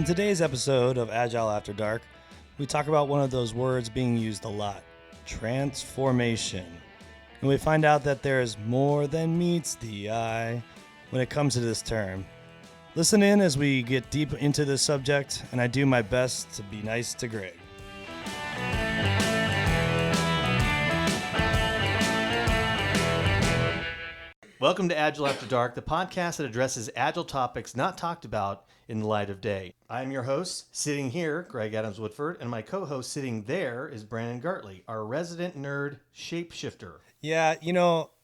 today's episode of Agile After Dark, we talk about one of those words being used a lot, transformation. And we find out that there is more than meets the eye when it comes to this term. Listen in as we get deep into this subject, and I do my best to be nice to Greg. Welcome to Agile After Dark, the podcast that addresses Agile topics not talked about in the light of day. I'm your host, sitting here, Greg Adams-Woodford, and my co-host sitting there is Brandon Gartley, our resident nerd shapeshifter. Yeah,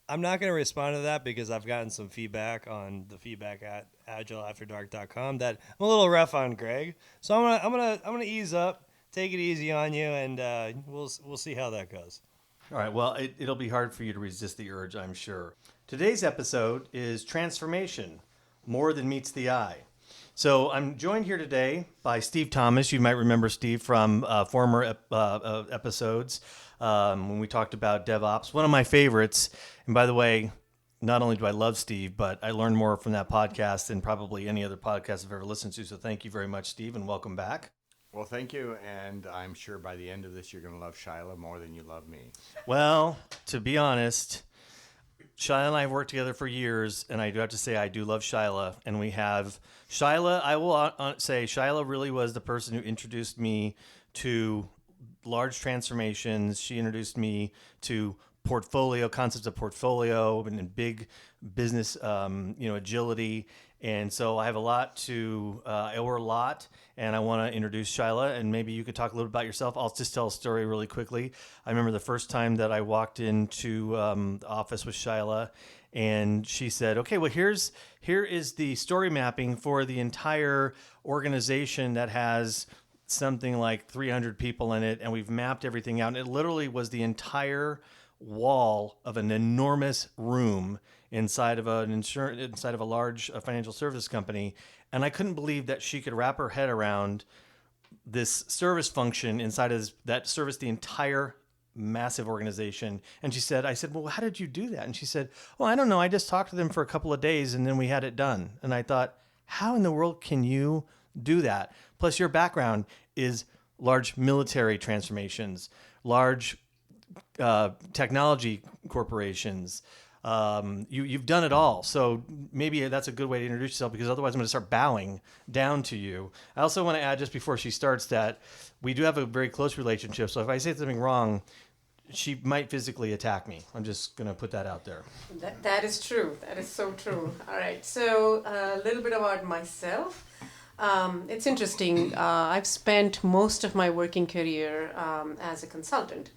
I'm not going to respond to that because I've gotten some feedback on the feedback at agileafterdark.com that I'm a little rough on Greg. So I'm gonna ease up, take it easy on you, and we'll see how that goes. All right. Well, it'll be hard for you to resist the urge, I'm sure. Today's episode is transformation, more than meets the eye. So I'm joined here today by Steve Thomas. You might remember Steve from former episodes when we talked about DevOps. One of my favorites. And by the way, not only do I love Steve, but I learned more from that podcast than probably any other podcast I've ever listened to. So thank you very much, Steve, and welcome back. Well, thank you, and I'm sure by the end of this, you're going to love Shaila more than you love me. Well, to be honest, Shaila and I have worked together for years, and I do have to say I do love Shaila, and we have Shaila. I will say Shaila really was the person who introduced me to large transformations. She introduced me to concepts of portfolio and big business, agility. And so I have I owe her a lot, and I want to introduce Shaila, and maybe you could talk a little about yourself. I'll just tell a story really quickly. I remember the first time that I walked into the office with Shaila, and she said, okay, well, here is the story mapping for the entire organization that has something like 300 people in it, and we've mapped everything out. And it literally was the entire wall of an enormous room inside of a large financial service company, and I couldn't believe that she could wrap her head around this service function inside of that serviced the entire massive organization. And I said, well, how did you do that? And she said, well, I don't know. I just talked to them for a couple of days, and then we had it done. And I thought, how in the world can you do that? Plus, your background is large military transformations, large technology corporations. You've done it all. So maybe that's a good way to introduce yourself, because otherwise I'm going to start bowing down to you. I also want to add, just before she starts, that we do have a very close relationship. So if I say something wrong, she might physically attack me. I'm just going to put that out there. That is true. That is so true. All right. So a little bit about myself. It's interesting. I've spent most of my working career as a consultant.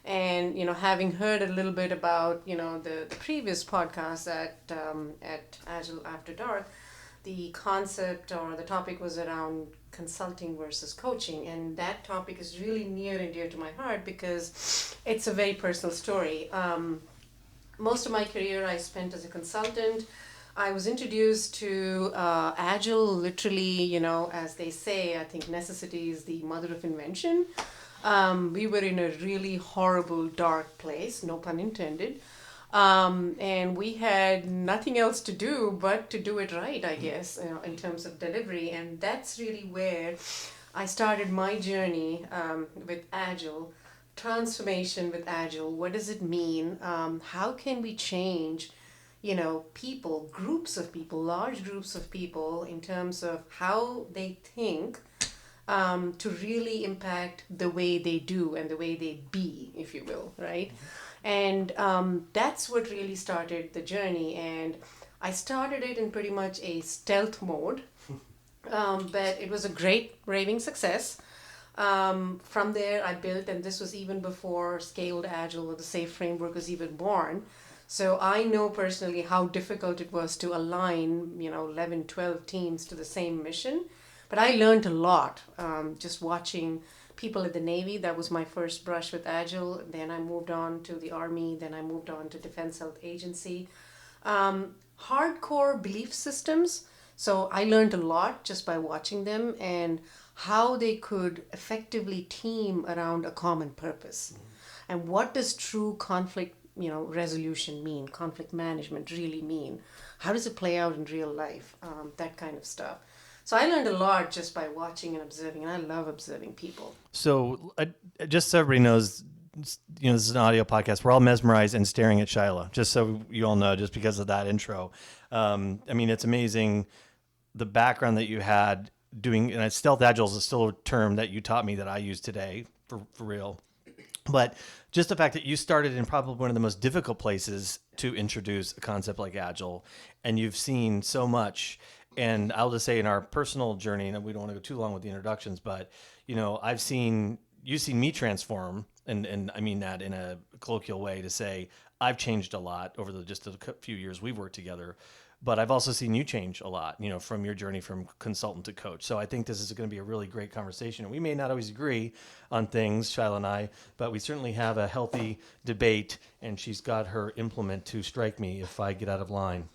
And, having heard a little bit about, the previous podcast at Agile After Dark, the concept or the topic was around consulting versus coaching. And that topic is really near and dear to my heart because it's a very personal story. Most of my career I spent as a consultant. I was introduced to Agile literally, as they say, I think necessity is the mother of invention. We were in a really horrible, dark place, no pun intended. And we had nothing else to do but to do it right, I guess, in terms of delivery. And that's really where I started my journey with Agile, transformation with Agile. What does it mean? How can we change, people, groups of people, large groups of people in terms of how they think, to really impact the way they do and the way they be, if you will, right? And that's what really started the journey. And I started it in pretty much a stealth mode, but it was a great raving success. From there, I built, and this was even before Scaled Agile or the SAFe framework was even born. So I know personally how difficult it was to align, 11, 12 teams to the same mission. But I learned a lot just watching people in the Navy. That was my first brush with Agile. Then I moved on to the Army. Then I moved on to Defense Health Agency. Hardcore belief systems. So I learned a lot just by watching them and how they could effectively team around a common purpose. Mm-hmm. And what does true conflict resolution mean? Conflict management really mean? How does it play out in real life? That kind of stuff. So I learned a lot just by watching and observing, and I love observing people. So just so everybody knows, this is an audio podcast. We're all mesmerized and staring at Shaila, just so you all know, just because of that intro. I mean, it's amazing the background that you had doing, and stealth agile is still a term that you taught me that I use today for real. But just the fact that you started in probably one of the most difficult places to introduce a concept like agile, and you've seen so much. And I'll just say in our personal journey, and we don't want to go too long with the introductions, but you've seen me transform, and I mean that in a colloquial way to say I've changed a lot over just a few years we've worked together. But I've also seen you change a lot, from your journey from consultant to coach. So I think this is going to be a really great conversation. And we may not always agree on things, Shaila and I, but we certainly have a healthy debate, and she's got her implement to strike me if I get out of line.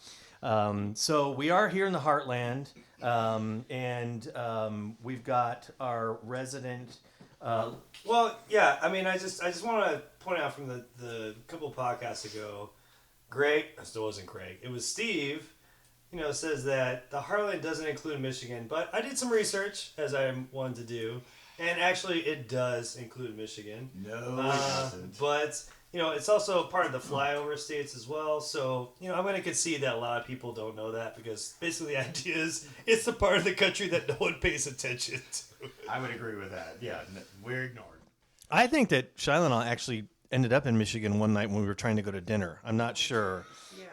So we are here in the Heartland, and we've got our resident. Well, yeah. I mean, I just want to point out from the couple podcasts ago, Greg. It still wasn't Greg. It was Steve. Says that the Heartland doesn't include Michigan, but I did some research as I wanted to do, and actually it does include Michigan. No, it doesn't. But it's also part of the flyover states as well. So I'm going to concede that a lot of people don't know that, because basically the idea is it's the part of the country that no one pays attention to. I would agree with that. Yeah, we're ignored. I think that Shaila and I actually ended up in Michigan one night when we were trying to go to dinner. I'm not sure,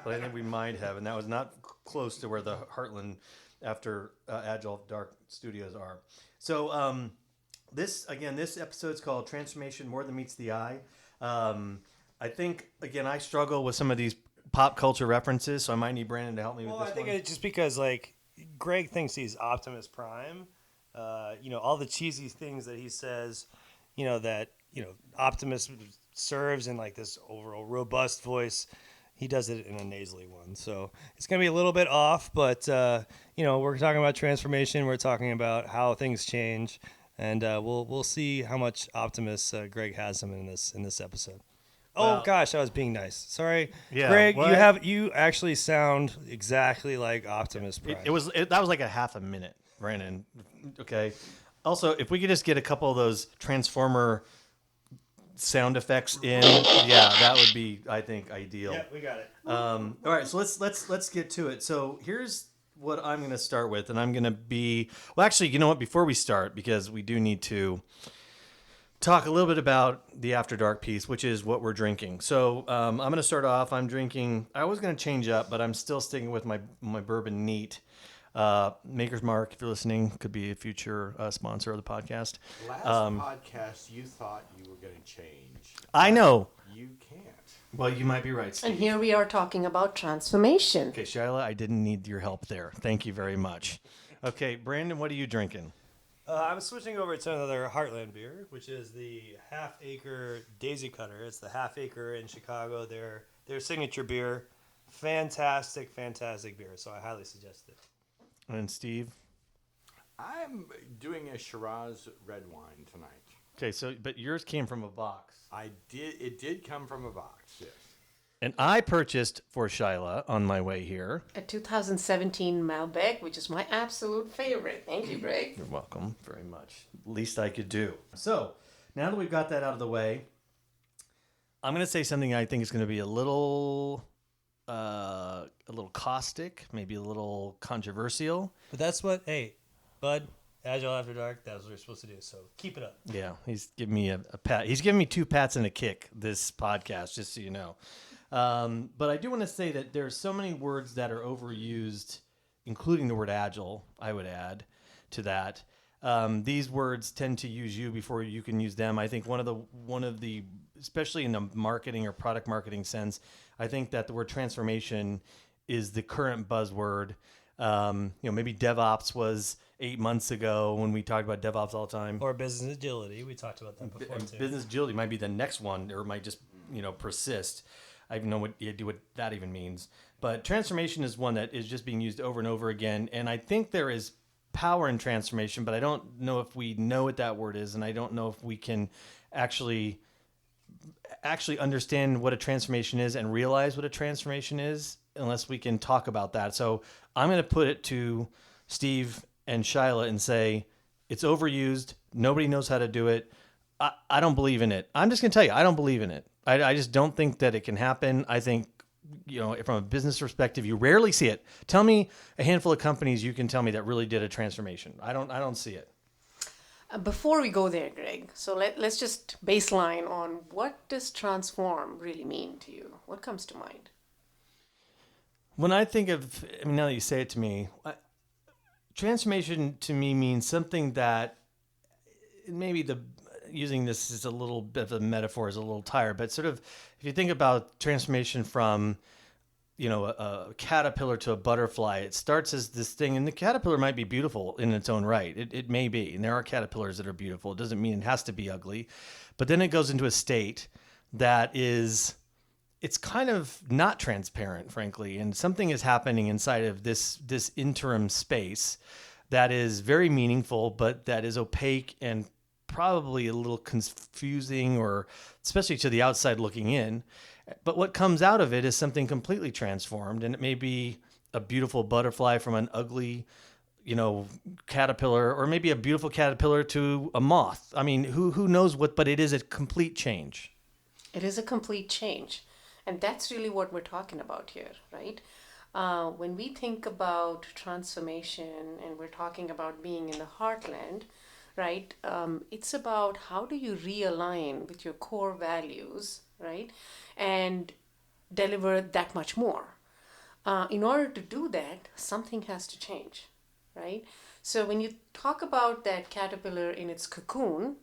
but I think we might have, and that was not close to where the Heartland After Agile Dark Studios are. So this episode's called Transformation More Than Meets the Eye. I think, again, I struggle with some of these pop culture references, so I might need Brandon to help me with this one. I think it's just because, Greg thinks he's Optimus Prime. All the cheesy things that he says, that, Optimus serves in, this overall robust voice. He does it in a nasally one. So it's going to be a little bit off, but, we're talking about transformation. We're talking about how things change, and we'll see how much Optimus Greg has him in this episode. Oh gosh, I was being nice. Sorry, yeah, Greg. You actually sound exactly like Optimus Prime. That was like a half a minute, Brandon. Okay. Also, if we could just get a couple of those Transformer sound effects in, that would be, I think, ideal. Yeah, we got it. All right, so let's get to it. So here's what I'm going to start with, and I'm going to be actually, you know what? Before we start, because we do need to talk a little bit about the After Dark piece, which is what we're drinking. So I'm going to start off. I'm drinking. I was going to change up, but I'm still sticking with my bourbon neat. Maker's Mark, if you're listening, could be a future sponsor of the podcast. Last podcast, you thought you were going to change. I know. You can't. Well, you might be right, Steve. And here we are talking about transformation. Okay, Shaila, I didn't need your help there. Thank you very much. Okay, Brandon, what are you drinking? I'm switching over to another Heartland beer, which is the Half Acre Daisy Cutter. It's the Half Acre in Chicago. Their signature beer. Fantastic beer. So I highly suggest it. And Steve? I'm doing a Shiraz red wine tonight. Okay, but yours came from a box. It did come from a box, yes. And I purchased for Shaila on my way here. A 2017 Malbec, which is my absolute favorite. Thank you, Greg. You're welcome very much. Least I could do. So, now that we've got that out of the way, I'm going to say something I think is going to be a little caustic, maybe a little controversial. But that's what, hey, Bud, Agile After Dark, that's what we're supposed to do. So keep it up. Yeah, he's giving me a pat. He's giving me 2 pats and a kick this podcast, just so you know. But I do want to say that there's so many words that are overused, including the word agile, I would add to that. These words tend to use you before you can use them. I think one of the especially in the marketing or product marketing sense, I think that the word transformation is the current buzzword. Maybe DevOps was 8 months ago when we talked about DevOps all the time. Or business agility. We talked about that before too. Business agility might be the next one, or it might just persist. I don't know what that even means. But transformation is one that is just being used over and over again. And I think there is power in transformation, but I don't know if we know what that word is, and I don't know if we can actually understand what a transformation is and realize what a transformation is unless we can talk about that. So I'm going to put it to Steve and Shaila and say, it's overused, nobody knows how to do it, I don't believe in it. I'm just going to tell you, I don't believe in it. I just don't think that it can happen. I think, from a business perspective, you rarely see it. Tell me a handful of companies you can tell me that really did a transformation. I don't see it. Before we go there, Greg, so let's just baseline on what does transform really mean to you? What comes to mind? When I think of, now that you say it to me, transformation to me means something that maybe using this as a little bit of a metaphor is a little tired, but sort of if you think about transformation from a caterpillar to a butterfly, it starts as this thing, and the caterpillar might be beautiful in its own right. It may be, and there are caterpillars that are beautiful. It doesn't mean it has to be ugly, but then it goes into a state that it's kind of not transparent, frankly, and something is happening inside of this interim space that is very meaningful, but that is opaque and probably a little confusing, or especially to the outside looking in. But what comes out of it is something completely transformed, and it may be a beautiful butterfly from an ugly, caterpillar, or maybe a beautiful caterpillar to a moth. I mean, who knows what? But it is a complete change. It is a complete change, and that's really what we're talking about here, right? When we think about transformation and we're talking about being in the heartland, right? It's about how do you realign with your core values, right? And deliver that much more. In order to do that, something has to change, right? So when you talk about that caterpillar in its cocoon,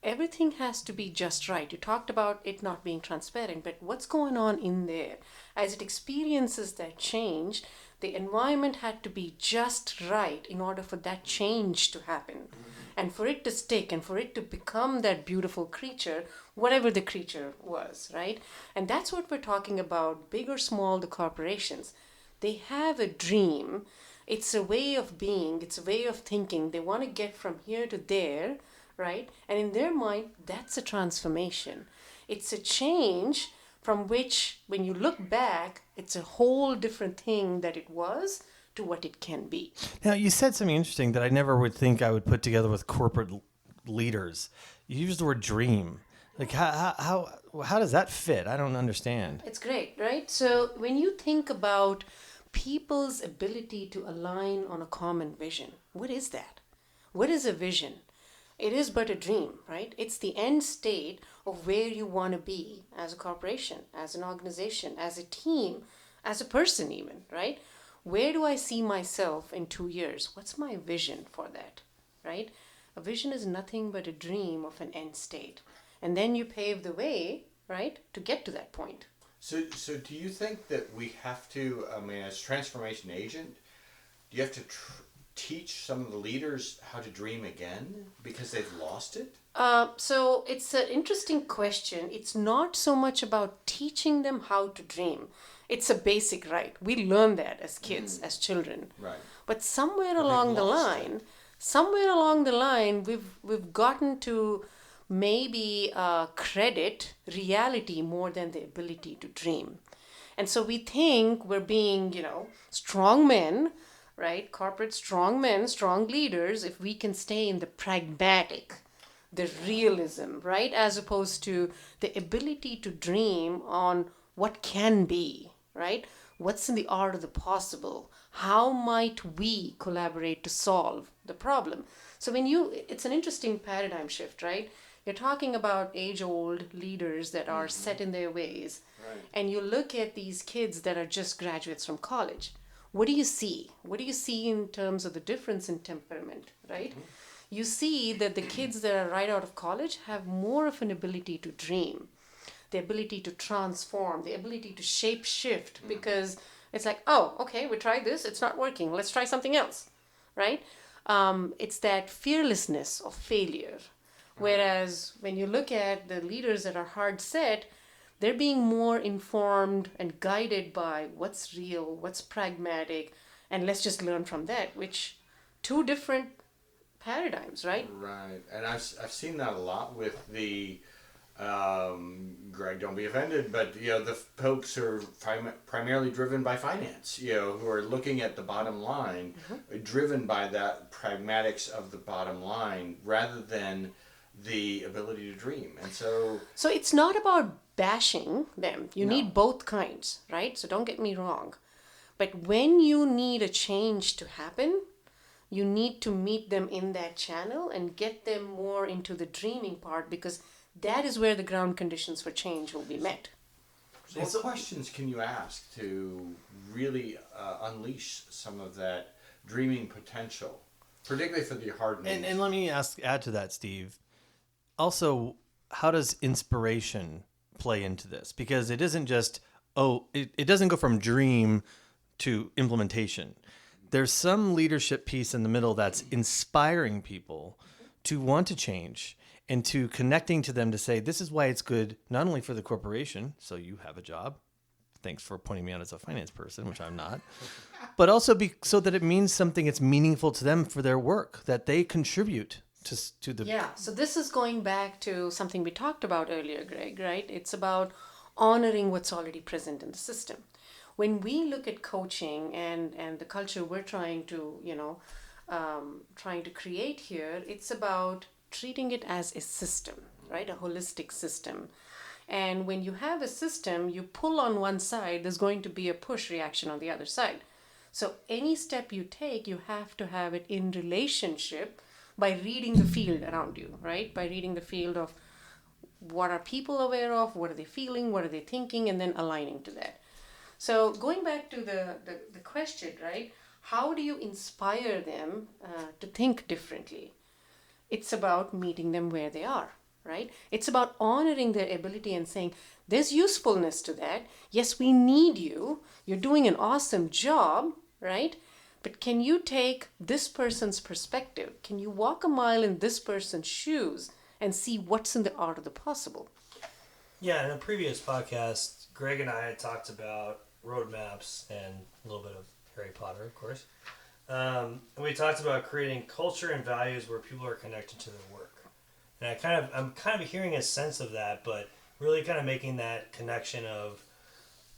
everything has to be just right. You talked about it not being transparent, but what's going on in there? As it experiences that change, the environment had to be just right in order for that change to happen. And for it to stick and for it to become that beautiful creature, whatever the creature was, right? And that's what we're talking about, big or small, the corporations. They have a dream. It's a way of being. It's a way of thinking. They want to get from here to there, right? And in their mind, that's a transformation. It's a change from which, when you look back, it's a whole different thing that it was to what it can be. Now, you said something interesting that I never would think I would put together with corporate leaders. You used the word dream. Like, how does that fit? I don't understand. It's great, right? So when you think about people's ability to align on a common vision, what is that? What is a vision? It is but a dream, right? It's the end state of where you want to be as a corporation, as an organization, as a team, as a person even, right? Where do I see myself in 2 years? What's my vision for that, right? A vision is nothing but a dream of an end state. And then you pave the way, right, to get to that point. So do you think that we have to, as transformation agent, do you have to teach some of the leaders how to dream again because they've lost it? So it's an interesting question. It's not so much about teaching them how to dream. It's a basic right. We learn that as kids, as children. Right. But somewhere along the line, we've gotten to maybe credit reality more than the ability to dream. And so we think we're being, strong men, right? Corporate strong men, strong leaders, if we can stay in the pragmatic, the realism, right? As opposed to the ability to dream on what can be, right? What's in the art of the possible? How might we collaborate to solve the problem? So it's an interesting paradigm shift, right? You're talking about age-old leaders that are set in their ways. Right. And you look at these kids that are just graduates from college. What do you see? What do you see in terms of the difference in temperament, right? You see that the kids that are right out of college have more of an ability to dream, the ability to transform, the ability to shape shift, because it's like, oh, okay, we tried this, it's not working, let's try something else, right? It's that fearlessness of failure. Whereas when you look at the leaders that are hard set, they're being more informed and guided by what's real, what's pragmatic, and let's just learn from that, which two different paradigms, right? Right. And I've seen that a lot with the Greg, don't be offended, but the folks who are primarily driven by finance, who are looking at the bottom line, driven by that pragmatics of the bottom line rather than the ability to dream. And so it's not about bashing them. You No. need both kinds, right? So don't get me wrong. But when you need a change to happen, you need to meet them in that channel and get them more into the dreaming part, because that is where the ground conditions for change will be met. So what questions can you ask to really unleash some of that dreaming potential, particularly for the hard names? And let me add to that, Steve. Also, how does inspiration play into this? Because it isn't just, it doesn't go from dream to implementation. There's some leadership piece in the middle that's inspiring people to want to change and to connecting to them to say, this is why it's good, not only for the corporation, so you have a job. Thanks for pointing me out as a finance person, which I'm not. But also so that it means something that's meaningful to them for their work, that they contribute to the... Yeah, so this is going back to something we talked about earlier, Greg, right? It's about honoring what's already present in the system. When we look at coaching and the culture we're trying to, trying to create here, it's about treating it as a system, right? A holistic system. And when you have a system, you pull on one side, there's going to be a push reaction on the other side. So any step you take, you have to have it in relationship by reading the field around you, right? By reading the field of what are people aware of, what are they feeling, what are they thinking, and then aligning to that. So going back to the question, right? How do you inspire them to think differently? It's about meeting them where they are, right? It's about honoring their ability and saying, there's usefulness to that. Yes, we need you. You're doing an awesome job, right? But can you take this person's perspective? Can you walk a mile in this person's shoes and see what's in the art of the possible? Yeah, in a previous podcast, Greg and I had talked about roadmaps and a little bit of Harry Potter, of course. And we talked about creating culture and values where people are connected to their work. And I'm kind of hearing a sense of that, but really kind of making that connection of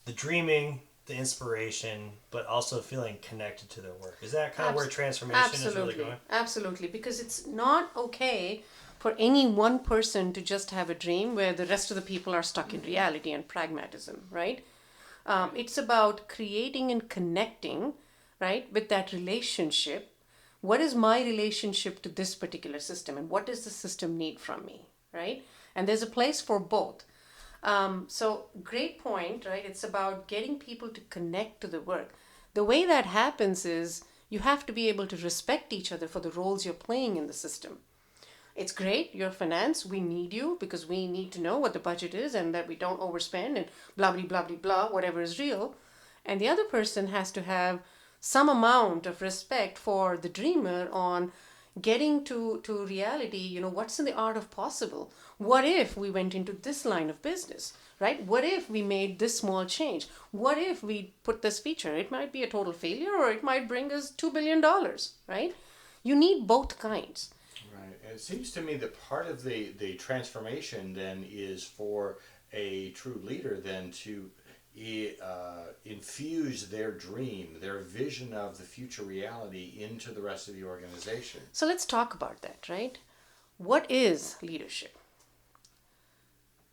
the dreaming, the inspiration, but also feeling connected to their work. Is that kind of where transformation is really going? Absolutely, because it's not okay for any one person to just have a dream where the rest of the people are stuck in reality and pragmatism, right? It's about creating and connecting, right, with that relationship. What is my relationship to this particular system, and what does the system need from me, right? And there's a place for both. So great point, right? It's about getting people to connect to the work. The way that happens is you have to be able to respect each other for the roles you're playing in the system. It's great, you're finance, we need you because we need to know what the budget is and that we don't overspend and blah, blah, blah, blah, blah, whatever is real. And the other person has to have some amount of respect for the dreamer on getting to reality, what's in the art of possible? What if we went into this line of business, right? What if we made this small change? What if we put this feature? It might be a total failure or it might bring us $2 billion, right? You need both kinds. Right. And it seems to me that part of the transformation then is for a true leader then to infuse their dream, their vision of the future reality into the rest of the organization. So let's talk about that, right? What is leadership?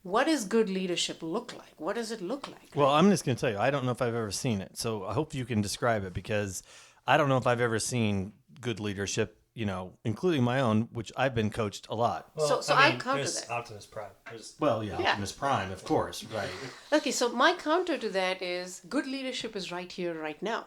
What does good leadership look like? What does it look like? Well, I'm just going to tell you, I don't know if I've ever seen it. So I hope you can describe it, because I don't know if I've ever seen good leadership, including my own, which I've been coached a lot. Well, so I counter there's that. Optimus Prime. Yeah. Optimus Prime, of course, right. Okay, so my counter to that is good leadership is right here, right now.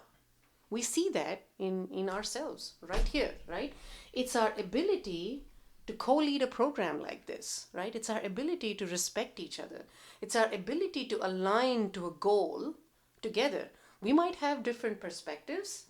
We see that in ourselves, right here, right? It's our ability to co-lead a program like this, right? It's our ability to respect each other. It's our ability to align to a goal together. We might have different perspectives,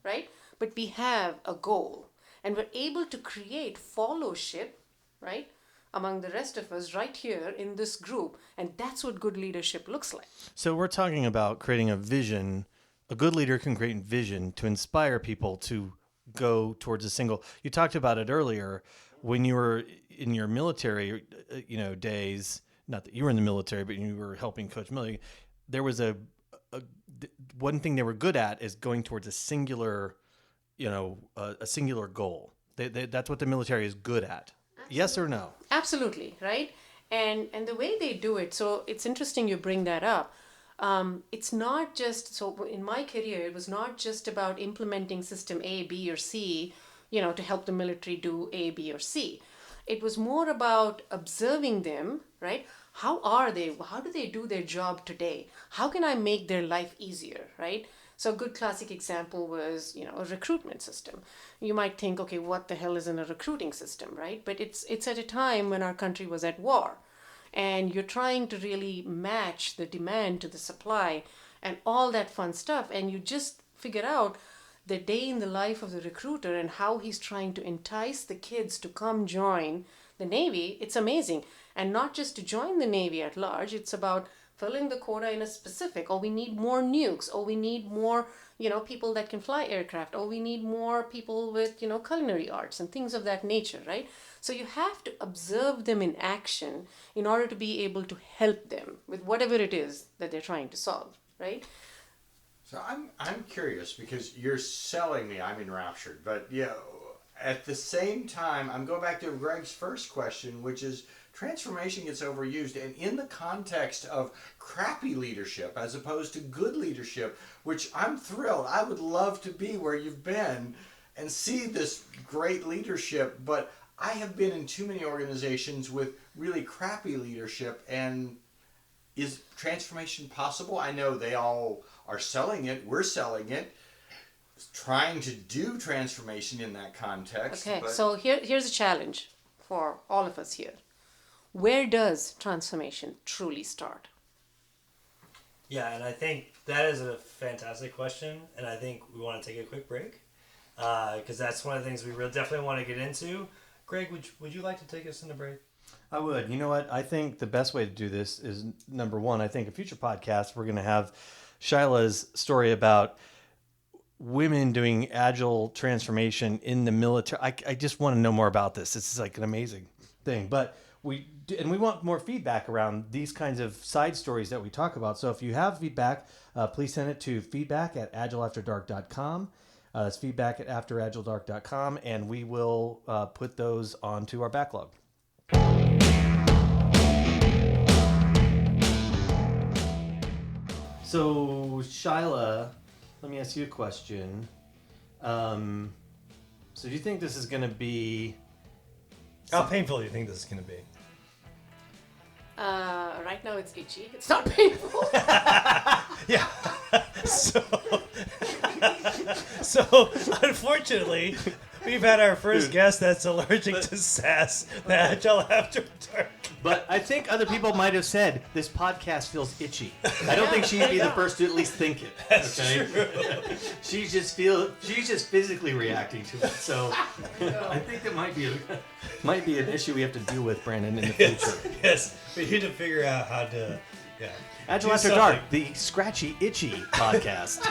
right? But we have a goal. And we're able to create fellowship, right, among the rest of us right here in this group. And that's what good leadership looks like. So we're talking about creating a vision. A good leader can create vision to inspire people to go towards a single. You talked about it earlier when you were in your military, days. not that you were in the military, but you were helping coach military. There was one thing they were good at is going towards a singular, a singular goal. That's what the military is good at. Absolutely. Yes or no? Absolutely, right? And the way they do it, so it's interesting you bring that up. It's not just, so in my career, it was not just about implementing system A, B, or C, to help the military do A, B, or C. It was more about observing them, right? How are they? How do they do their job today? How can I make their life easier, right? So a good classic example was, a recruitment system. You might think, okay, what the hell is in a recruiting system, right? But it's at a time when our country was at war. And you're trying to really match the demand to the supply and all that fun stuff. And you just figure out the day in the life of the recruiter and how he's trying to entice the kids to come join the Navy. It's amazing. And not just to join the Navy at large, it's about filling the quota in a specific, or we need more nukes, or we need more, people that can fly aircraft, or we need more people with, culinary arts and things of that nature, right? So you have to observe them in action in order to be able to help them with whatever it is that they're trying to solve, right? So I'm curious because you're selling me. I'm enraptured, but at the same time, I'm going back to Greg's first question, which is transformation gets overused, and in the context of crappy leadership as opposed to good leadership, which I'm thrilled. I would love to be where you've been and see this great leadership, but I have been in too many organizations with really crappy leadership. And is transformation possible? I know they all are selling it. We're selling it. Trying to do transformation in that context. Okay, so here's a challenge for all of us here. Where does transformation truly start? Yeah, and I think that is a fantastic question, and I think we want to take a quick break because that's one of the things we really definitely want to get into. Greg, would you like to take us in a break? I would. You know what? I think the best way to do this is, number one, I think a future podcast, we're going to have Shaila's story about women doing agile transformation in the military. I just want to know more about this. This is like an amazing thing. But we want more feedback around these kinds of side stories that we talk about. So if you have feedback, please send it to feedback@agileafterdark.com. It's feedback@agileafterdark.com, and we will put those onto our backlog. So, Shaila, let me ask you a question. So do you think this is going to be... How painful do you think this is going to be? Right now it's itchy. It's not painful. Yeah. So unfortunately, we've had our first guest that's allergic to SAS, the Agile After Dark. But I think other people might have said, this podcast feels itchy. I don't think she'd be the first to at least think it. That's true. she's just physically reacting to it. So I think it might be an issue we have to deal with, Brandon, in the future. Yes. We need to figure out how to, Agile After Dark, the scratchy, itchy podcast.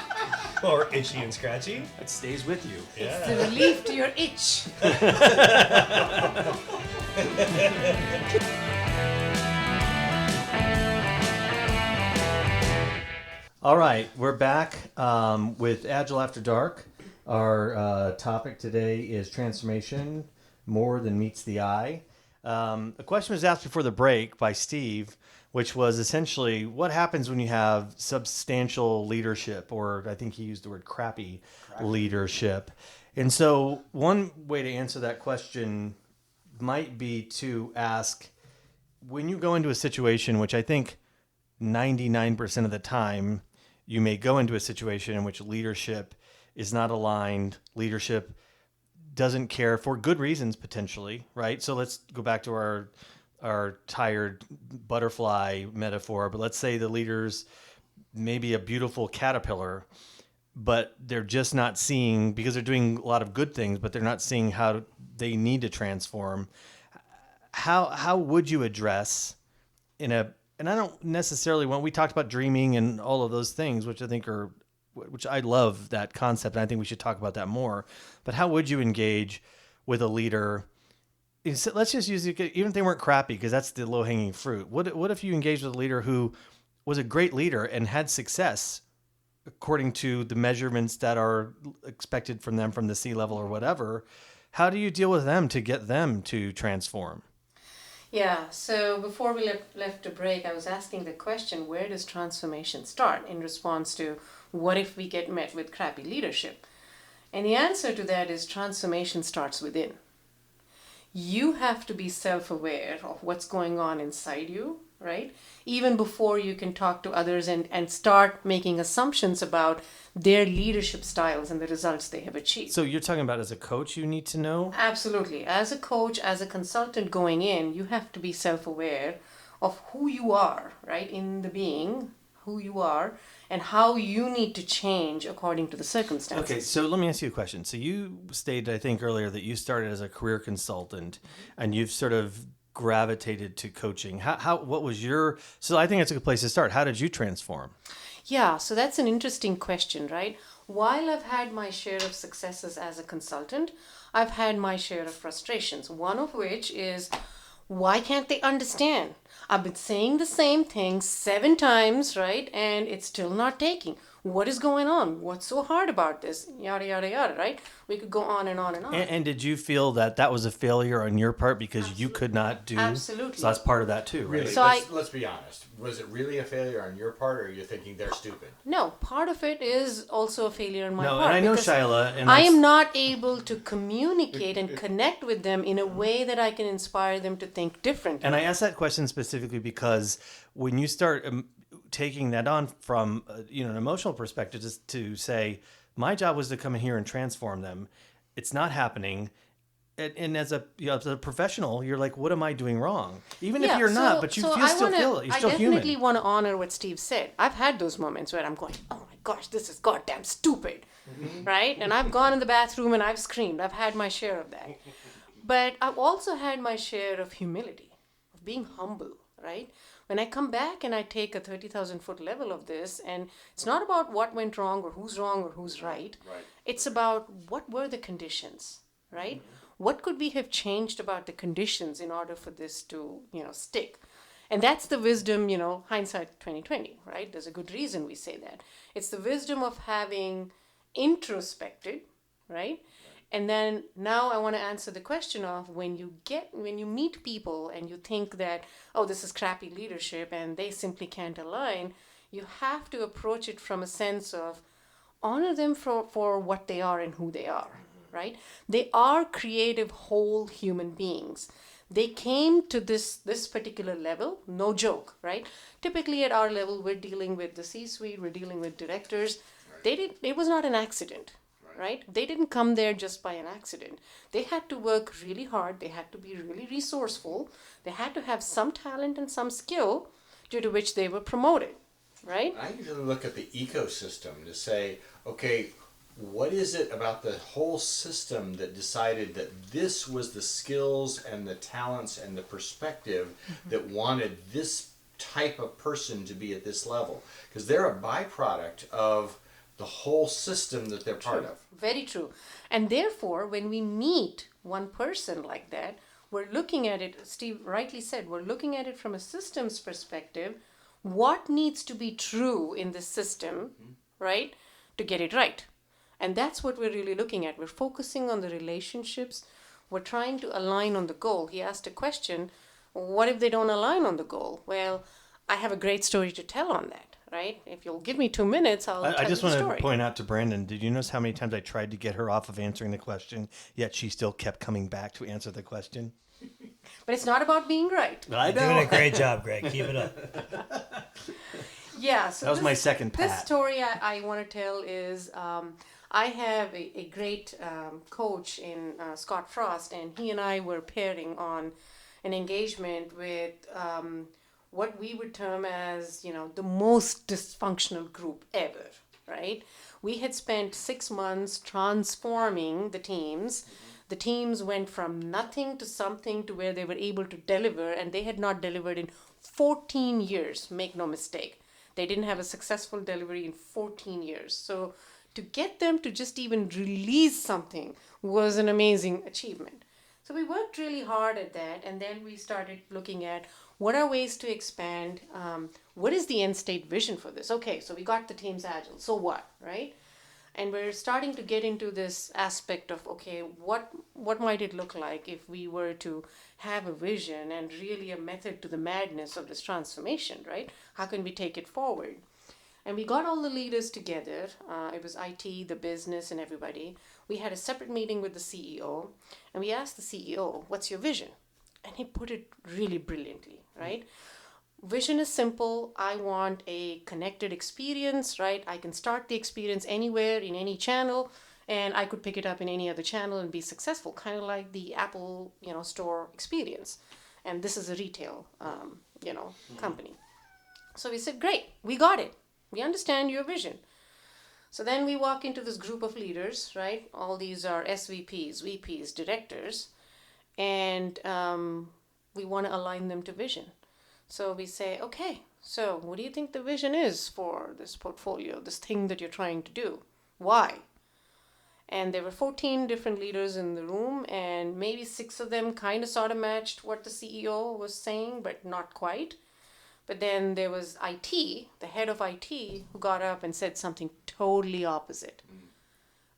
Or itchy and scratchy. It stays with you. It's the relief to your itch. All right, we're back with Agile After Dark. Our topic today is transformation, more than meets the eye. A question was asked before the break by Steve, which was essentially what happens when you have substantial leadership, or I think he used the word crappy leadership. And so one way to answer that question might be to ask, when you go into a situation, which I think 99% of the time, you may go into a situation in which leadership is not aligned, leadership doesn't care for good reasons potentially, right? So let's go back to our tired butterfly metaphor, but let's say the leader's maybe a beautiful caterpillar, but they're just not seeing, because they're doing a lot of good things, but they're not seeing how they need to transform. How would you address and I don't necessarily want, we talked about dreaming and all of those things, which I love that concept, and I think we should talk about that more. But how would you engage with a leader let's just use it, even if they weren't crappy, because that's the low hanging fruit. What if you engaged with a leader who was a great leader and had success according to the measurements that are expected from them from the C level or whatever? How do you deal with them to get them to transform? Yeah, so before we left to break, I was asking the question, where does transformation start in response to what if we get met with crappy leadership? And the answer to that is transformation starts within. You have to be self-aware of what's going on inside you, right? Even before you can talk to others and start making assumptions about their leadership styles and the results they have achieved. So you're talking about as a coach, you need to know? Absolutely. As a coach, as a consultant going in, you have to be self-aware of who you are, right? In the being, who you are, and how you need to change according to the circumstances. Okay, so let me ask you a question. So you stated, I think earlier, that you started as a career consultant and you've sort of gravitated to coaching. What was your, so I think it's a good place to start. How did you transform? Yeah, so that's an interesting question, right? While I've had my share of successes as a consultant, I've had my share of frustrations. One of which is, why can't they understand? I've been saying the same thing 7 times, right? And it's still not taking. What is going on? What's so hard about this? Yada, yada, yada, right? We could go on and on and on. And did you feel that that was a failure on your part because you could not do? Absolutely. So that's part of that too, right? Really, So let's be honest. Was it really a failure on your part, or are you thinking they're stupid? No, part of it is also a failure on my No, part. and I know because Shaila, and I that's- am not able to communicate and connect with them in a way that I can inspire them to think differently. And I asked that question specifically because when you start taking that on from an emotional perspective, just to say, my job was to come in here and transform them. It's not happening. And as a professional, you're like, what am I doing wrong? Even if you're not, but you feel I still feel it. You're still I definitely human. want to honor what Steve said. I've had those moments where I'm going, oh my gosh, this is goddamn stupid, right? And I've gone in the bathroom and I've screamed. I've had my share of that. But I've also had my share of humility, of being humble, right? When I come back and I take a 30,000 foot level of this, and it's not about what went wrong or who's right. It's about what were the conditions, right? What could we have changed about the conditions in order for this to, stick? And that's the wisdom, hindsight 2020, right? There's a good reason we say that. It's the wisdom of having introspected, right? And then now I want to answer the question of when you meet people and you think that, oh, this is crappy leadership and they simply can't align, you have to approach it from a sense of honor them for what they are and who they are, right? They are creative, whole human beings. They came to this particular level, no joke, right? Typically at our level, we're dealing with the C-suite, we're dealing with directors. It was not an accident. Right? They didn't come there just by an accident. They had to work really hard. They had to be really resourceful. They had to have some talent and some skill due to which they were promoted, right? I usually look at the ecosystem to say, okay, what is it about the whole system that decided that this was the skills and the talents and the perspective that wanted this type of person to be at this level? Because they're a byproduct of the whole system that they're part of. Very true. And therefore, when we meet one person like that, we're looking at it, Steve rightly said, we're looking at it from a systems perspective. What needs to be true in the system, right, to get it right? And that's what we're really looking at. We're focusing on the relationships. We're trying to align on the goal. He asked a question, what if they don't align on the goal? Well, I have a great story to tell on that. Right? If you'll give me 2 minutes, I'll tell I just the want story. to point out to Brandon, did you notice how many times I tried to get her off of answering the question, yet she still kept coming back to answer the question? But it's not about being right. I know. Doing a great job, Greg. Keep it up. Yeah. So That was my second pat. This story I want to tell is I have a great coach in Scott Frost, and he and I were pairing on an engagement with what we would term as, the most dysfunctional group ever, right? We had spent 6 months transforming the teams. The teams went from nothing to something to where they were able to deliver, and they had not delivered in 14 years, make no mistake. They didn't have a successful delivery in 14 years. So to get them to just even release something was an amazing achievement. So we worked really hard at that, and then we started looking at what are ways to expand. What is the end state vision for this? Okay, so we got the teams agile. So what, right? And we're starting to get into this aspect of, okay, what might it look like if we were to have a vision and really a method to the madness of this transformation, right? How can we take it forward? And we got all the leaders together. It was IT, the business, and everybody. We had a separate meeting with the CEO, and we asked the CEO, "What's your vision?" And he put it really brilliantly, right? Vision is simple. I want a connected experience, right? I can start the experience anywhere in any channel, and I could pick it up in any other channel and be successful, kind of like the Apple, store experience. And this is a retail, company. So we said, great, we got it. We understand your vision. So then we walk into this group of leaders, right? All these are SVPs, VPs, directors, and we want to align them to vision. So we say, okay, so what do you think the vision is for this portfolio, this thing that you're trying to do? Why? And there were 14 different leaders in the room, and maybe 6 of them kind of sort of matched what the CEO was saying, but not quite. But then there was IT, the head of IT, who got up and said something totally opposite,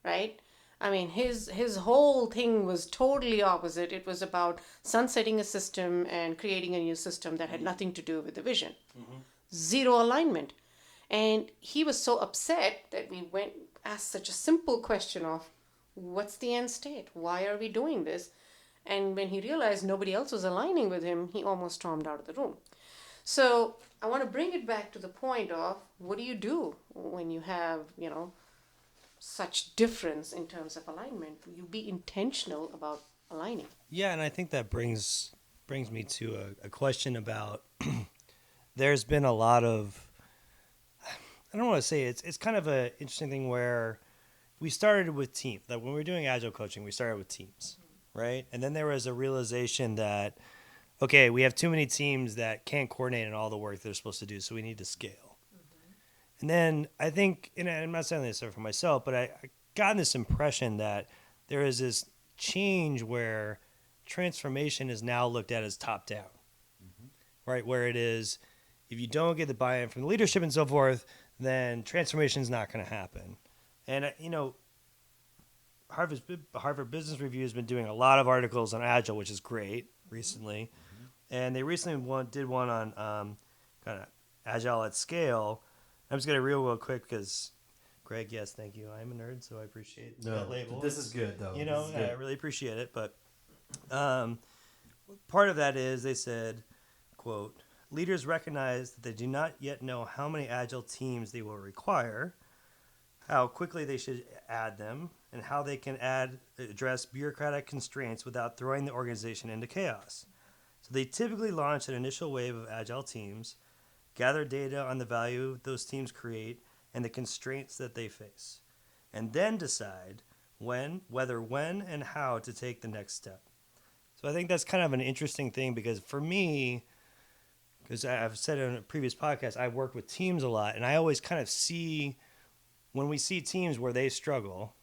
right? I mean, his whole thing was totally opposite. It was about sunsetting a system and creating a new system that had nothing to do with the vision. Zero alignment. And he was so upset that we went asked such a simple question of, what's the end state? Why are we doing this? And when he realized nobody else was aligning with him, he almost stormed out of the room. So I want to bring it back to the point of, what do you do when you have, such difference in terms of alignment? You be intentional about aligning. Yeah, and I think that brings me to a question about there's been a lot of, I don't want to say it's kind of an interesting thing where we started with teams. Like when we were doing agile coaching, we started with teams, right? And then there was a realization that, okay, we have too many teams that can't coordinate in all the work they're supposed to do, so we need to scale. And then I think, and I'm not saying this for myself, but I got this impression that there is this change where transformation is now looked at as top down, right? Where it is, if you don't get the buy-in from the leadership and so forth, then transformation is not going to happen. And, Harvard Business Review has been doing a lot of articles on Agile, which is great recently. And they recently did one on kind of Agile at scale. I'm just going to real quick because, Greg, yes, thank you. I'm a nerd, so I appreciate that label. This is good, though. I really appreciate it. But part of that is they said, quote, leaders recognize that they do not yet know how many Agile teams they will require, how quickly they should add them, and how they can address bureaucratic constraints without throwing the organization into chaos. So they typically launch an initial wave of Agile teams, gather data on the value those teams create and the constraints that they face, and then decide whether, when, and how to take the next step. So I think that's kind of an interesting thing because for me, because I've said in a previous podcast, I work with teams a lot, and I always kind of see, when we see teams where they struggle,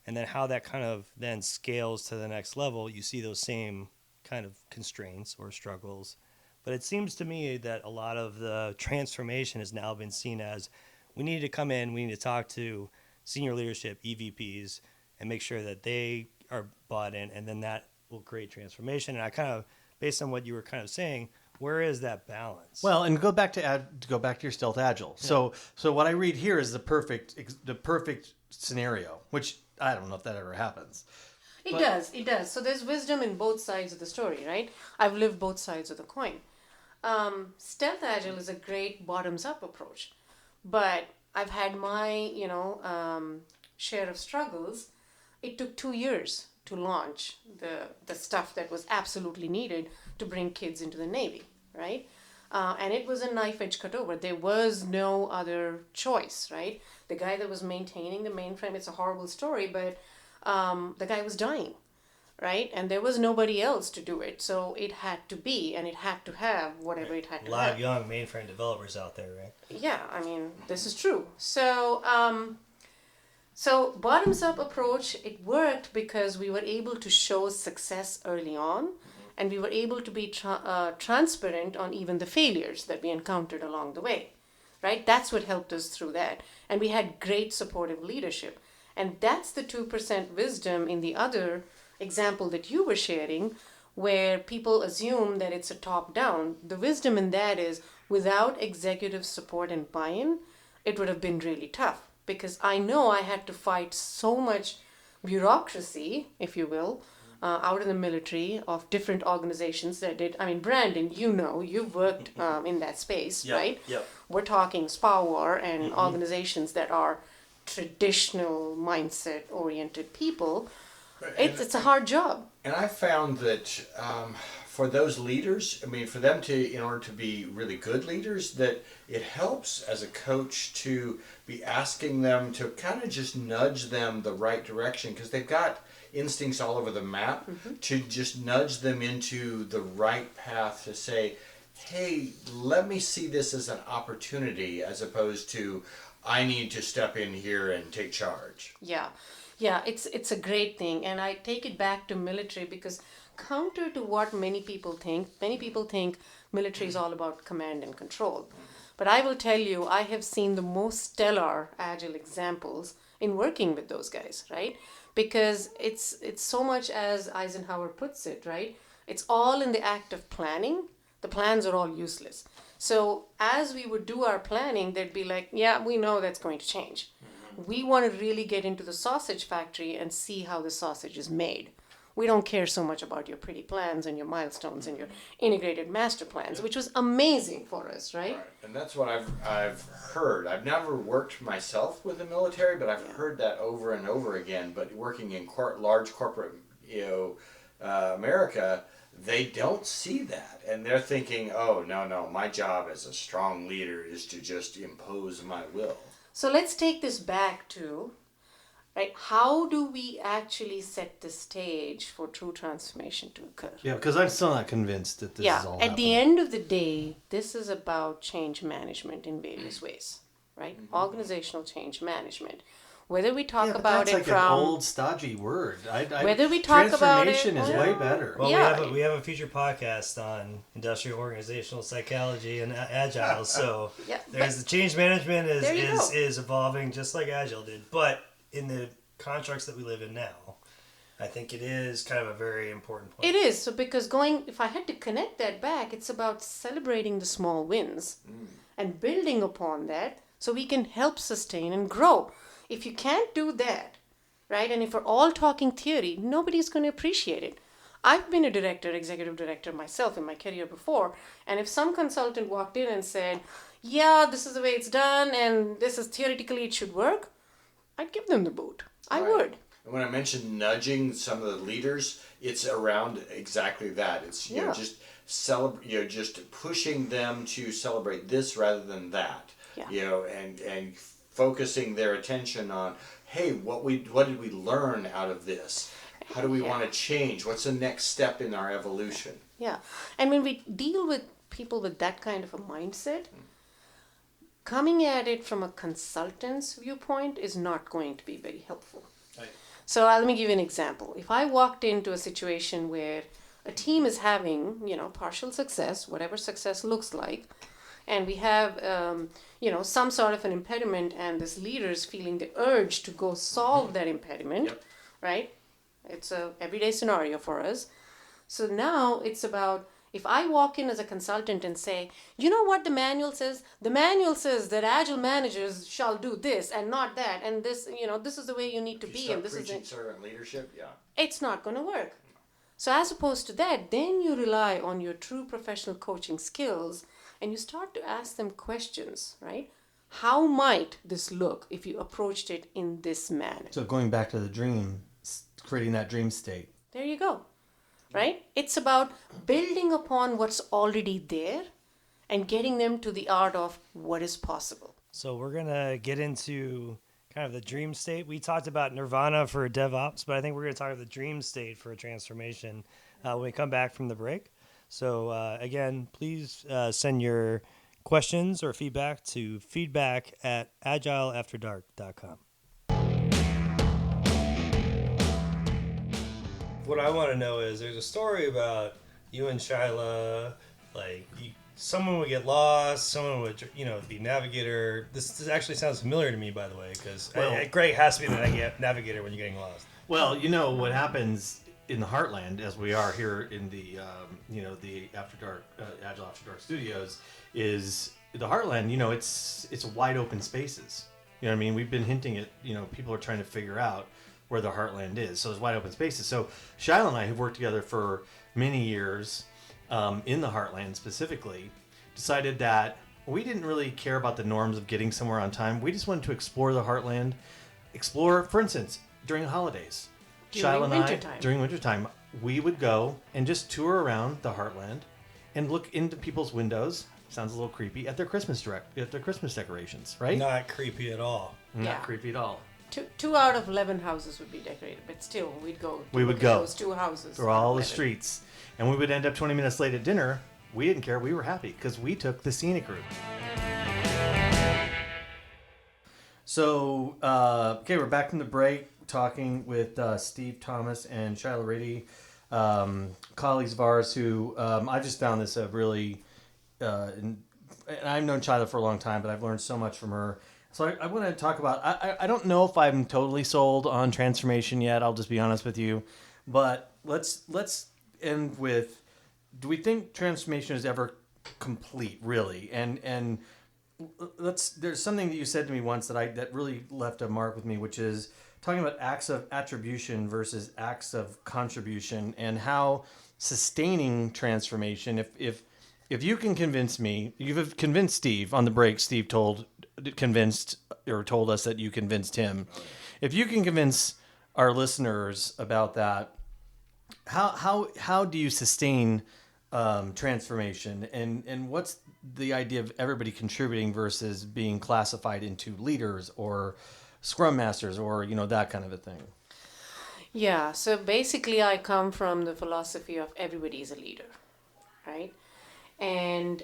and then how that kind of then scales to the next level, you see those same kind of constraints or struggles. But it seems to me that a lot of the transformation has now been seen as, we need to come in, we need to talk to senior leadership, EVPs, and make sure that they are bought in, and then that will create transformation. And I kind of, based on what you were kind of saying, where is that balance? Well, and go back to your stealth agile. Yeah. So what I read here is the perfect scenario, which I don't know if that ever happens. It does. So there's wisdom in both sides of the story, right? I've lived both sides of the coin. Stealth agile is a great bottoms-up approach, but I've had my share of struggles. It took 2 years to launch the stuff that was absolutely needed to bring kids into the Navy, right? And it was a knife edge cut over. There was no other choice, right? The guy that was maintaining the mainframe, it's a horrible story, but the guy was dying, right? And there was nobody else to do it. So it had to be, and it had to have whatever it had to have. A lot of young mainframe developers out there, right? Yeah, I mean, this is true. So So bottoms up approach, it worked because we were able to show success early on, and we were able to be transparent on even the failures that we encountered along the way, right? That's what helped us through that. And we had great supportive leadership. And that's the 2% wisdom in the other example that you were sharing, where people assume that it's a top down. The wisdom in that is without executive support and buy in, it would have been really tough, because I know I had to fight so much bureaucracy, if you will, out in the military of different organizations that did. I mean, Brandon, you've worked in that space, Yep, right? yep. We're talking SPAWAR and organizations that are traditional mindset oriented people. It's a hard job. And I found that for those leaders, I mean, for them to, in order to be really good leaders, that it helps as a coach to be asking them to kind of just nudge them the right direction, because they've got instincts all over the map, to just nudge them into the right path to say, hey, let me see this as an opportunity as opposed to I need to step in here and take charge. Yeah. Yeah, it's a great thing. And I take it back to military because counter to what many people think military is all about command and control. But I will tell you, I have seen the most stellar agile examples in working with those guys, right? Because it's so much as Eisenhower puts it, right? It's all in the act of planning. The plans are all useless. So as we would do our planning, they'd be like, yeah, we know that's going to change. We want to really get into the sausage factory and see how the sausage is made. We don't care so much about your pretty plans and your milestones and your integrated master plans, which was amazing for us, right? And that's what I've heard. I've never worked myself with the military, but I've heard that over and over again. But working in large corporate, America, they don't see that, and they're thinking, oh, no, my job as a strong leader is to just impose my will. So let's take this back to, right, how do we actually set the stage for true transformation to occur? Yeah, because I'm still not convinced that this is all at the happening. end of the day, this is about change management in various ways, right? Organizational change management. Whether we talk but about that's it like from an old stodgy word. Whether we talk about it- transformation is way better. Well, Yeah. we have a future podcast on industrial organizational psychology and agile. So Yeah, there's the change management There you go. is evolving just like agile did, but in the constructs that we live in now, I think it is kind of a very important point. It is. So because if I had to connect that back, it's about celebrating the small wins and building upon that so we can help sustain and grow. If you can't do that, right, and if we're all talking theory, nobody's going to appreciate it. I've been a executive director myself in my career before, and if some consultant walked in and said, yeah, this is the way it's done and this is theoretically it should work, I'd give them the boot. I Right. would. And when I mentioned nudging some of the leaders, it's around exactly that. It's Yeah. just just pushing them to celebrate this rather than that. Yeah. And focusing their attention on, hey, what did we learn out of this? How do we want to change? What's the next step in our evolution? Yeah. And when we deal with people with that kind of a mindset, coming at it from a consultant's viewpoint is not going to be very helpful. Right. So let me give you an example. If I walked into a situation where a team is having, partial success, whatever success looks like, and we have, some sort of an impediment, and this leader is feeling the urge to go solve that impediment, Yep. right? It's a everyday scenario for us. So now it's about, if I walk in as a consultant and say, you know what the manual says? The manual says that agile managers shall do this and not that, and this, this is the way you need to You be, start and this is preaching it. servant leadership, yeah. It's not going to work. So as opposed to that, then you rely on your true professional coaching skills and you start to ask them questions, right? How might this look if you approached it in this manner? So going back to the dream, creating that dream state. There you go, right? It's about building upon what's already there and getting them to the art of what is possible. So we're going to get into kind of the dream state. We talked about nirvana for DevOps, but I think we're going to talk about the dream state for transformation when we come back from the break. So again, please send your questions or feedback to feedback@agileafterdark.com. what I want to know is there's a story about you and Shaila, like someone would get lost, someone would be navigator. This actually sounds familiar to me, by the way, because Greg has to be the navigator when you're getting lost. Well, what happens in the Heartland, as we are here in the the After Dark Agile After Dark Studios, is the Heartland. It's wide open spaces. You know what I mean? We've been hinting at people are trying to figure out where the Heartland is. So it's wide open spaces. So Shaila and I have worked together for many years in the Heartland specifically, decided that we didn't really care about the norms of getting somewhere on time. We just wanted to explore the Heartland. Explore, for instance, during the holidays. During wintertime, we would go and just tour around the Heartland and look into people's windows. Sounds a little creepy, at their Christmas decorations, right? Not creepy at all. Not creepy at all. Two out of 11 houses would be decorated, but still, we'd go. We would go those 2 houses through all the streets, and we would end up 20 minutes late at dinner. We didn't care. We were happy because we took the scenic route. So, okay, we're back from the break talking with Steve Thomas and Shaila Reddy, colleagues of ours who I just found this a really, and I've known Shaila for a long time, but I've learned so much from her. So I want to talk about, I don't know if I'm totally sold on transformation yet, I'll just be honest with you, but let's end with, do we think transformation is ever complete, really? And there's something that you said to me once that really left a mark with me, which is talking about acts of attribution versus acts of contribution, and how sustaining transformation, if you can convince me, you've convinced Steve on the break. Steve told us that you convinced him. If you can convince our listeners about that, how do you sustain transformation, and what's the idea of everybody contributing versus being classified into leaders or scrum masters or that kind of a thing? Yeah, so basically I come from the philosophy of everybody is a leader, right? And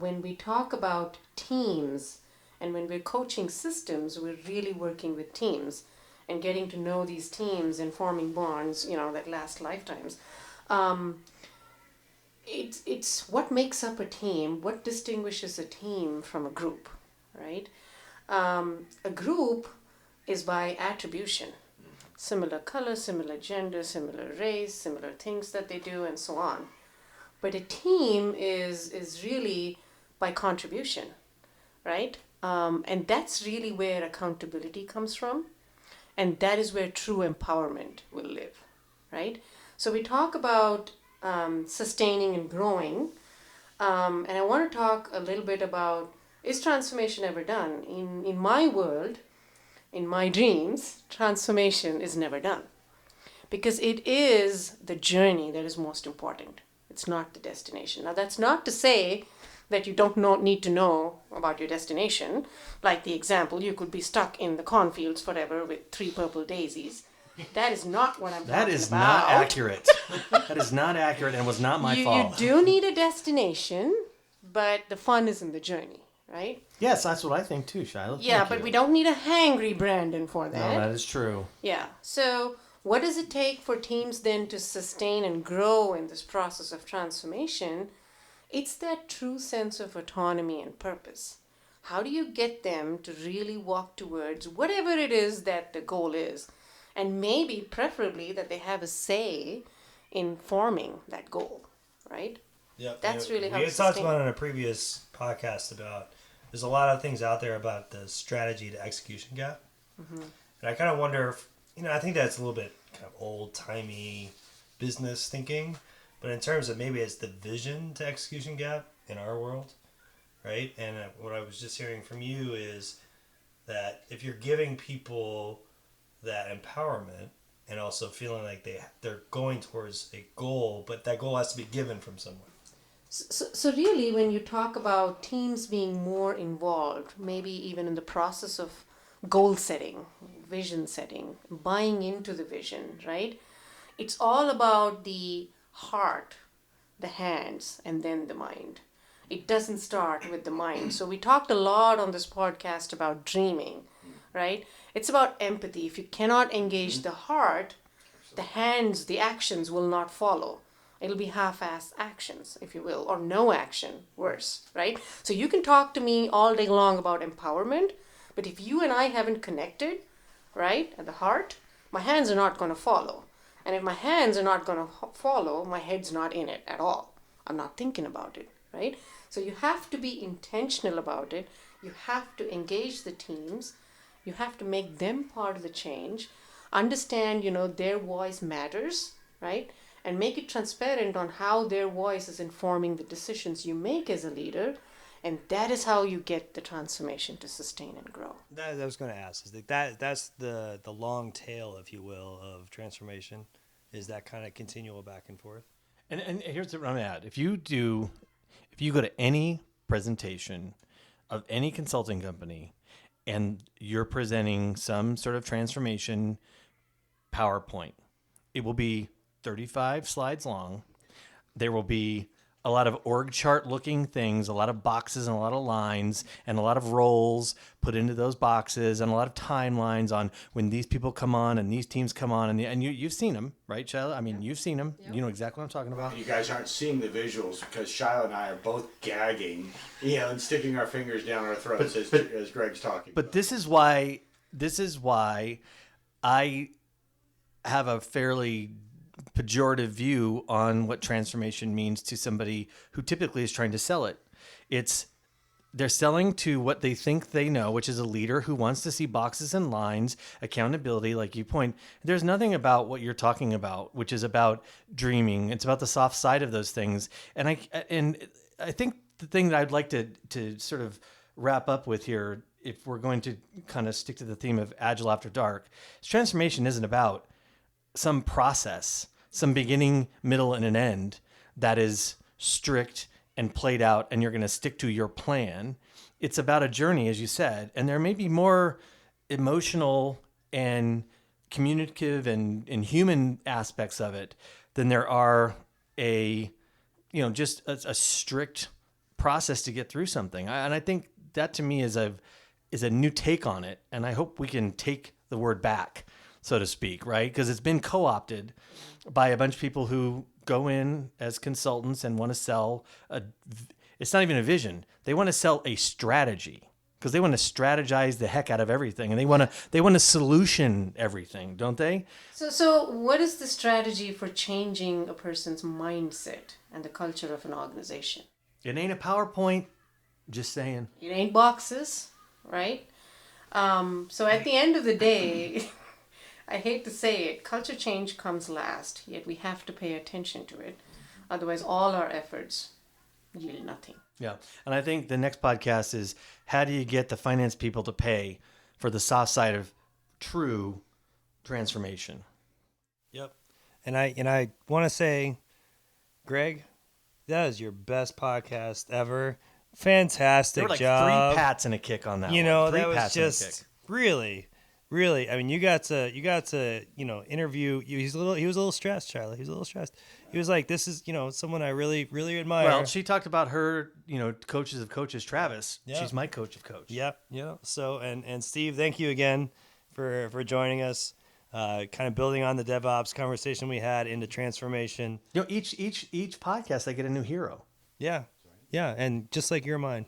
when we talk about teams and when we're coaching systems, we're really working with teams and getting to know these teams and forming bonds, that last lifetimes. It's what makes up a team, what distinguishes a team from a group, right? A group is by attribution. Similar color, similar gender, similar race, similar things that they do, and so on. But a team is really by contribution, right? And that's really where accountability comes from. And that is where true empowerment will live, right? So we talk about sustaining and growing. And I want to talk a little bit about, is transformation ever done? In my world, in my dreams, transformation is never done. Because it is the journey that is most important. It's not the destination. Now, that's not to say that you don't need to know about your destination. Like the example, you could be stuck in the cornfields forever with 3 purple daisies. That is not what I'm talking about. That is not accurate. That is not accurate and was not my fault. You do need a destination, but the fun is in the journey, right? Yes, that's what I think too, Shaila. Yeah, but we don't need a hangry Brandon for that. No, that is true. Yeah. So what does it take for teams then to sustain and grow in this process of transformation? It's that true sense of autonomy and purpose. How do you get them to really walk towards whatever it is that the goal is? And maybe, preferably, that they have a say in forming that goal, right? Yeah, That's really how we had talked about in a previous podcast about there's a lot of things out there about the strategy to execution gap. Mm-hmm. And I kind of wonder if, I think that's a little bit kind of old-timey business thinking, but in terms of maybe it's the vision to execution gap in our world, right? And what I was just hearing from you is that if you're giving people that empowerment and also feeling like they're going towards a goal, but that goal has to be given from someone. So really, when you talk about teams being more involved, maybe even in the process of goal setting, vision setting, buying into the vision, right? It's all about the heart, the hands, and then the mind. It doesn't start with the mind. So we talked a lot on this podcast about dreaming, right? It's about empathy. If you cannot engage the heart, the hands, the actions will not follow. It'll be half-assed actions, if you will, or no action, worse, right? So you can talk to me all day long about empowerment, but if you and I haven't connected, right, at the heart, my hands are not going to follow. And if my hands are not going to follow, my head's not in it at all. I'm not thinking about it, right? So you have to be intentional about it. You have to engage the teams. You have to make them part of the change. Understand, their voice matters, right? And make it transparent on how their voice is informing the decisions you make as a leader. And that is how you get the transformation to sustain and grow. That I was going to ask. Is that's the long tail, if you will, of transformation, is that kind of continual back and forth. And here's what I'm going to add. If you go to any presentation of any consulting company and you're presenting some sort of transformation PowerPoint, it will be 35 slides long. There will be a lot of org chart looking things, a lot of boxes and a lot of lines and a lot of roles put into those boxes and a lot of timelines on when these people come on and these teams come on. And you've seen them, right, Shaila? I mean, You've seen them. Yep. You know exactly what I'm talking about. You guys aren't seeing the visuals because Shaila and I are both gagging, and sticking our fingers down our throats as Greg's talking. But this is why I have a fairly pejorative view on what transformation means to somebody who typically is trying to sell it. They're selling to what they think they know, which is a leader who wants to see boxes and lines, accountability, like you point. There's nothing about what you're talking about, which is about dreaming. It's about the soft side of those things. And I think the thing that I'd like to sort of wrap up with here, if we're going to kind of stick to the theme of Agile After Dark, is transformation isn't about some process, some beginning, middle, and an end that is strict and played out and you're going to stick to your plan. It's about a journey, as you said, and there may be more emotional and communicative and human aspects of it than there are just a strict process to get through something. And I think that to me is a new take on it, and I hope we can take the word back, so to speak, right? Because it's been co-opted by a bunch of people who go in as consultants and want to sell it's not even a vision. They want to sell a strategy because they want to strategize the heck out of everything, and they want to solution everything, don't they? So what is the strategy for changing a person's mindset and the culture of an organization? It ain't a PowerPoint, just saying. It ain't boxes, right? So at the end of the day, I hate to say it, culture change comes last, yet we have to pay attention to it. Otherwise, all our efforts yield nothing. Yeah. And I think the next podcast is how do you get the finance people to pay for the soft side of true transformation? Yep. And I want to say, Greg, that is your best podcast ever. Fantastic there were like job. 3 pats and a kick on that one. That was just really. I mean, you got to interview. He was a little stressed, Shaila. He was a little stressed. He was like, this is, someone I really, really admire. Well, she talked about her, coaches of coaches, Travis. Yeah. She's my coach of coach. Yep. Yeah. So, and Steve, thank you again for joining us. Kind of building on the DevOps conversation we had into transformation. Each podcast I get a new hero. Yeah. Yeah. And just like you're mine.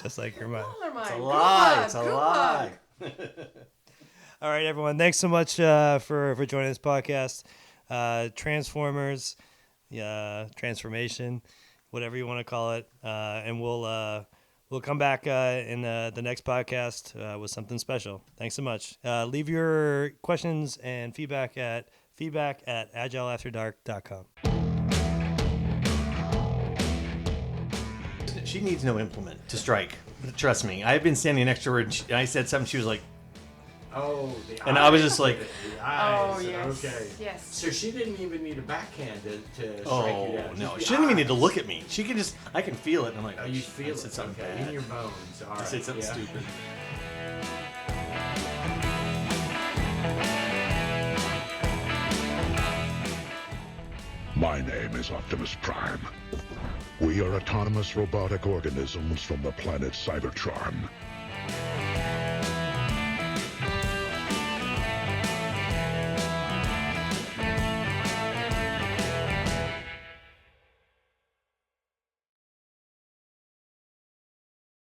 Just like you're mine. It's a lie. It's a lie. All right, everyone. Thanks so much for joining this podcast. Transformers, transformation, whatever you want to call it, and we'll come back in the next podcast with something special. Thanks so much. Leave your questions and feedback at agileafterdark.com. She needs no implement to strike. Trust me. I've been standing next to her, and I said something. She was like, "Oh, and I was just like, the eyes. Oh, yes. Okay. Yes. So she didn't even need a backhand to strike you oh down. no, Just she the didn't even need to eyes. look at me. She could just, I can feel it. And I'm like, Oh, you feel I said it. something Okay. bad. In your bones. All I right. said something Yeah. stupid. My name is Optimus Prime. We are autonomous robotic organisms from the planet Cybertron.